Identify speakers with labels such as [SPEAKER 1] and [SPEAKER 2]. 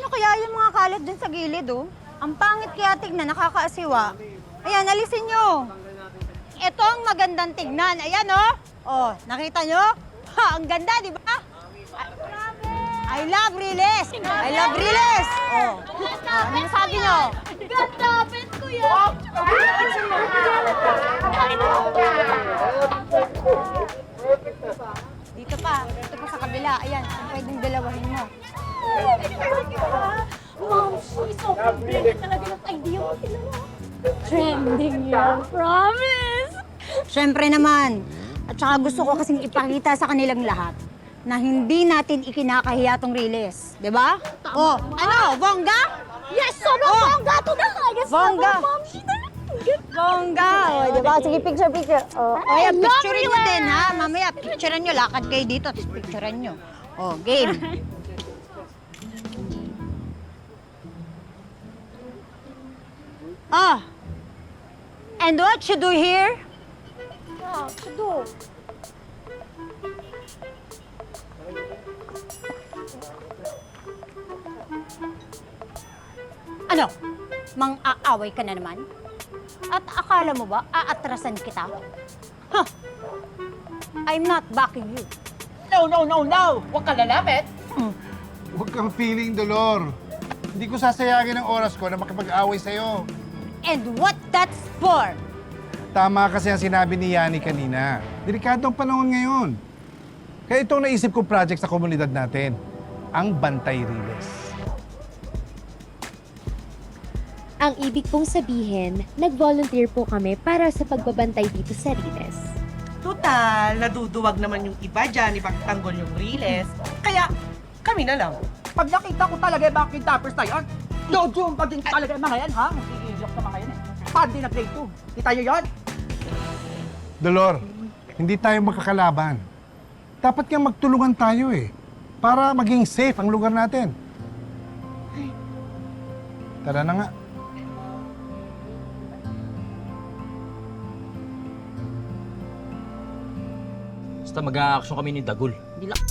[SPEAKER 1] kaya yung mga kalat dun sa gilid, oh? Ang pangit kaya tignan, nakakaasiwa. Ayan, alisin nyo. Ito ang magandang tignan. Ayan, oh. Oh, nakita nyo? Ha, ang ganda, di ba? I love Riles! I love Riles! Oh. Ano masabi nyo?
[SPEAKER 2] Ganda, bet ko yan!
[SPEAKER 1] Dito pa sa kabila. Ayan, kung pwedeng dalawahin mo.
[SPEAKER 2] Ma'am, sobrang brilliant talaga ng idea mo. Trending yan, promise!
[SPEAKER 1] Siyempre naman. At saka gusto ko kasing ipakita sa kanilang lahat na hindi natin ikinakahiya tong Riles. Di ba? Oh, ano? Bongga?
[SPEAKER 2] Yes, sobrang
[SPEAKER 1] Oh.
[SPEAKER 2] bongga to na! Yes,
[SPEAKER 1] Bongga.
[SPEAKER 2] sobrang ma'am, she talaga.
[SPEAKER 1] Bongga! Oh, di ba? Sige, picture. Oh, ayan,
[SPEAKER 2] I love
[SPEAKER 1] picturein mo
[SPEAKER 2] Riles.
[SPEAKER 1] din, ha? Mamaya, picturean nyo. Lakad kayo dito, tapos picturean nyo. Oh, game. Ah. And what you do here?
[SPEAKER 2] Yeah, to do.
[SPEAKER 1] Ano? Mang-aaway ka na naman? At akala mo ba, aatrasan kita? Huh! I'm not backing you.
[SPEAKER 3] No! Huwag ka lalapit!
[SPEAKER 4] Huwag kang feeling, Dolor. Hindi ko sasayangin ang oras ko na makipag-away sa'yo.
[SPEAKER 1] And what that's for?
[SPEAKER 4] Tama kasi ang sinabi ni Yani kanina. Delikado ang panahon ngayon. Kaya itong naisip kong project sa komunidad natin, ang Bantay Riles.
[SPEAKER 5] Ang ibig pong sabihin, nag-volunteer po kami para sa pagbabantay dito sa Riles.
[SPEAKER 3] Total, naduduwag naman yung iba dyan, ipagtanggol yung Riles. Kaya, kami na lang.
[SPEAKER 6] Pag nakita ko talaga yung mga kidnappers na yan, dodong pa din talaga yung mga yan, ha? Mag-iilyok sa mga yan, eh. Pandi na grade 2. Kita nyo yun?
[SPEAKER 4] Dolor, hindi tayo makakalaban. Dapat nga magtulungan tayo eh. Para maging safe ang lugar natin. Tara na nga.
[SPEAKER 7] Basta mag-a-action kami ni Dagul.
[SPEAKER 1] Hindi lang.